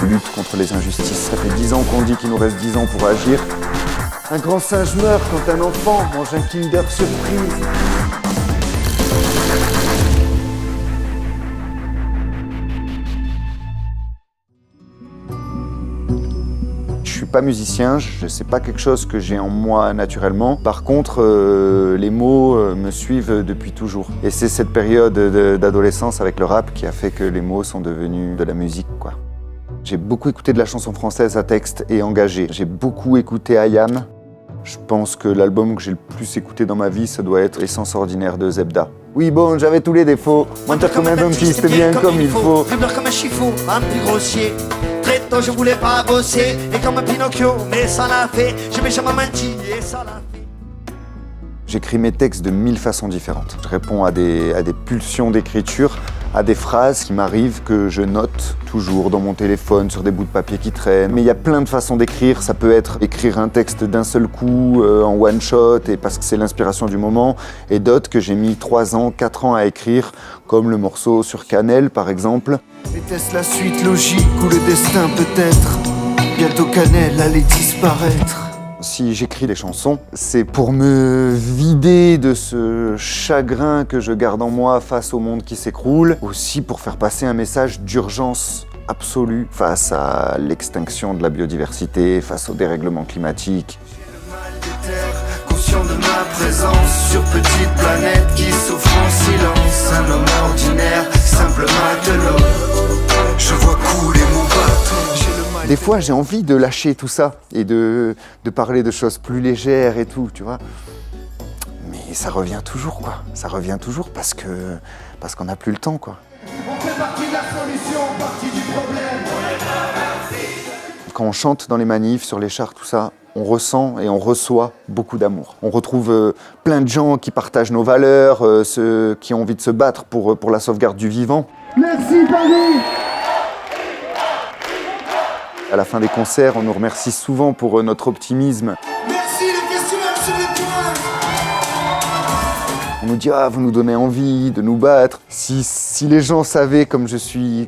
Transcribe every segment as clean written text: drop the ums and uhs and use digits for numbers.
Lutte contre les injustices. Ça fait 10 ans qu'on dit qu'il nous reste 10 ans pour agir. Un grand singe meurt quand un enfant mange un Kinder Surprise. Je suis pas musicien, c'est pas quelque chose que j'ai en moi naturellement. Par contre, les mots me suivent depuis toujours. Et c'est cette période d'adolescence avec le rap qui a fait que les mots sont devenus de la musique, quoi. J'ai beaucoup écouté de la chanson française à texte et engagé. J'ai beaucoup écouté IAM. Je pense que l'album que j'ai le plus écouté dans ma vie, ça doit être Essence Ordinaire de Zebda. Oui bon, j'avais tous les défauts. Mentir comme un dentiste, bien comme il faut. Faibleur comme un chiffon, un plus grossier. Très tôt, je voulais pas bosser. Et comme un Pinocchio, mais ça l'a fait. Je m'ai jamais menti et ça l'a fait. J'écris mes textes de 1000 façons différentes. Je réponds à des pulsions d'écriture, à des phrases qui m'arrivent que je note toujours dans mon téléphone, sur des bouts de papier qui traînent. Mais il y a plein de façons d'écrire. Ça peut être écrire un texte d'un seul coup, en one shot, et parce que c'est l'inspiration du moment, et d'autres que j'ai mis 3 ans, 4 ans à écrire, comme le morceau sur Cannelle par exemple. Était-ce la suite logique ou le destin peut-être? Bientôt Cannelle allait disparaître. Si j'écris des chansons, c'est pour me vider de ce chagrin que je garde en moi face au monde qui s'écroule, aussi pour faire passer un message d'urgence absolue face à l'extinction de la biodiversité, face au dérèglement climatique. Conscient de ma présence sur petite planète qui souffre en silence. Un homme ordinaire, simple matelot. Je vois couler mon bateau. Des fois, j'ai envie de lâcher tout ça et de parler de choses plus légères et tout, tu vois. Mais ça revient toujours, quoi. Ça revient toujours parce qu'on n'a plus le temps, quoi. On fait partie de la solution, partie du problème. Quand on chante dans les manifs, sur les chars, tout ça, on ressent et on reçoit beaucoup d'amour. On retrouve plein de gens qui partagent nos valeurs, ceux qui ont envie de se battre pour la sauvegarde du vivant. Merci Paris. À la fin des concerts, on nous remercie souvent pour notre optimisme. Merci le festival sur les toits. On nous dit « Ah, vous nous donnez envie de nous battre ». Si les gens savaient comme je suis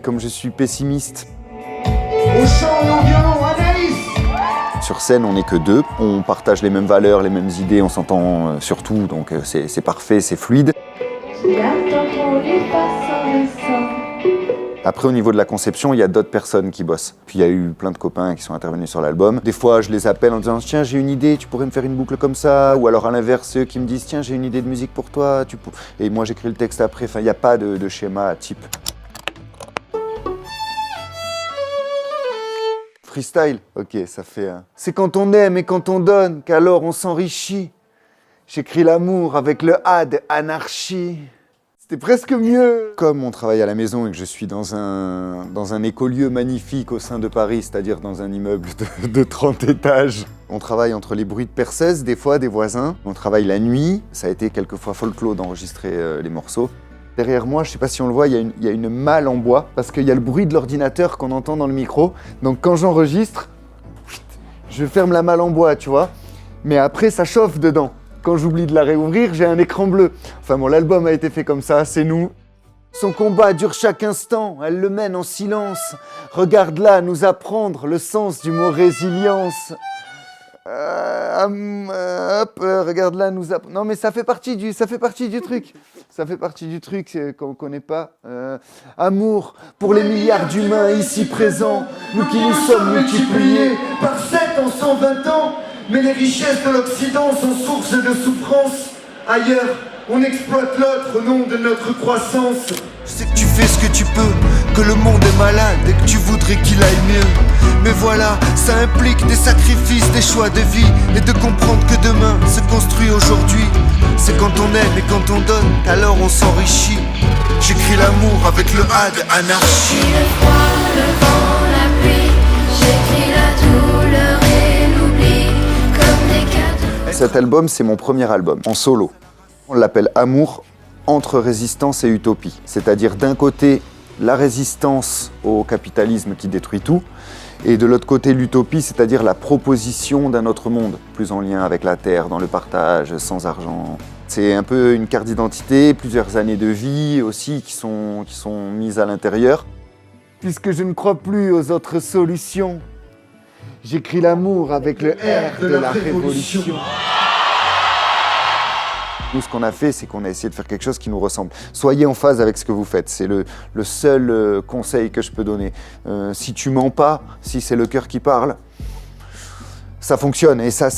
pessimiste. Au chant et au violon, Anaïs. Sur scène, on n'est que 2. On partage les mêmes valeurs, les mêmes idées, on s'entend surtout, donc c'est parfait, c'est fluide. Après, au niveau de la conception, il y a d'autres personnes qui bossent. Puis il y a eu plein de copains qui sont intervenus sur l'album. Des fois, je les appelle en disant « Tiens, j'ai une idée, tu pourrais me faire une boucle comme ça ?» Ou alors à l'inverse, ceux qui me disent « Tiens, j'ai une idée de musique pour toi. » Et moi, j'écris le texte après. Enfin, il n'y a pas de schéma type. Freestyle, ok, ça fait un... C'est quand on aime et quand on donne qu'alors on s'enrichit. J'écris l'amour avec le A de anarchie. C'était presque mieux. Comme on travaille à la maison et que je suis dans un écolieu magnifique au sein de Paris, c'est-à-dire dans un immeuble de 30 étages, on travaille entre les bruits de perceuse, des fois, des voisins. On travaille la nuit. Ça a été quelquefois folklore d'enregistrer les morceaux. Derrière moi, je ne sais pas si on le voit, il y a une malle en bois parce qu'il y a le bruit de l'ordinateur qu'on entend dans le micro. Donc quand j'enregistre, je ferme la malle en bois, tu vois. Mais après, ça chauffe dedans. Quand j'oublie de la réouvrir, j'ai un écran bleu. Enfin bon, l'album a été fait comme ça, c'est nous. Son combat dure chaque instant, elle le mène en silence. Regarde-la nous apprendre le sens du mot résilience. Regarde-la nous apprendre... Non mais ça fait partie du truc. Ça fait partie du truc qu'on connaît pas. Amour pour les milliards d'humains ici présents, nous qui nous sommes multipliés Par 7 en 120 ans. Mais les richesses de l'Occident sont source de souffrance. Ailleurs, on exploite l'autre au nom de notre croissance. Je sais que tu fais ce que tu peux, que le monde est malade et que tu voudrais qu'il aille mieux. Mais voilà, ça implique des sacrifices, des choix de vie et de comprendre que demain se construit aujourd'hui. C'est quand on aime et quand on donne, alors on s'enrichit. J'écris l'amour avec le A de anarchie. Le froid, le vent, la pluie, j'écris la douleur et l'oubli comme des cadeaux. Cet album, c'est mon premier album, en solo. On l'appelle Amour entre résistance et utopie. C'est-à-dire d'un côté, la résistance au capitalisme qui détruit tout, et de l'autre côté, l'utopie, c'est-à-dire la proposition d'un autre monde, plus en lien avec la terre, dans le partage, sans argent. C'est un peu une carte d'identité, plusieurs années de vie aussi qui sont mises à l'intérieur. puisque je ne crois plus aux autres solutions. J'écris l'amour avec le R de la révolution. Nous, ce qu'on a fait, c'est qu'on a essayé de faire quelque chose qui nous ressemble. Soyez en phase avec ce que vous faites. C'est le seul conseil que je peux donner. Si tu mens pas, si c'est le cœur qui parle, ça fonctionne. Et ça,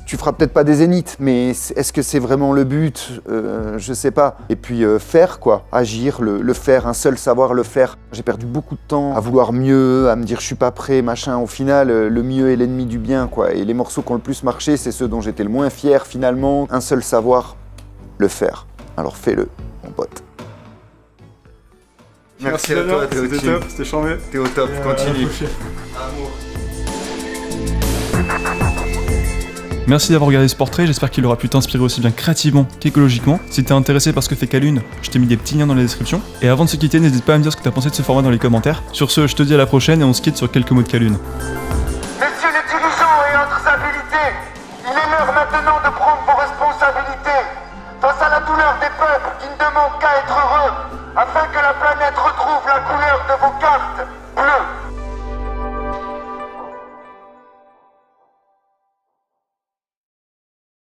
tu feras peut-être pas des zéniths, mais est-ce que c'est vraiment le but? Je sais pas. Et puis faire, quoi. Agir, le faire, un seul savoir le faire. J'ai perdu beaucoup de temps à vouloir mieux, à me dire je suis pas prêt, machin. Au final, le mieux est l'ennemi du bien, quoi. Et les morceaux qui ont le plus marché, c'est ceux dont j'étais le moins fier, finalement. Un seul savoir, le faire. Alors fais-le, mon pote. Merci à toi, t'es au top, c'était charmé. T'es au top, continue. Merci d'avoir regardé ce portrait, j'espère qu'il aura pu t'inspirer aussi bien créativement qu'écologiquement. Si t'es intéressé par ce que fait Calune, je t'ai mis des petits liens dans la description. Et avant de se quitter, n'hésite pas à me dire ce que t'as pensé de ce format dans les commentaires. Sur ce, je te dis à la prochaine et on se quitte sur quelques mots de Calune. Messieurs les dirigeants et autres habilités, il est l'heure maintenant de prendre vos responsabilités face à la douleur des peuples qui ne demandent qu'à être heureux, afin que la planète retrouve la couleur de vos cartes bleues.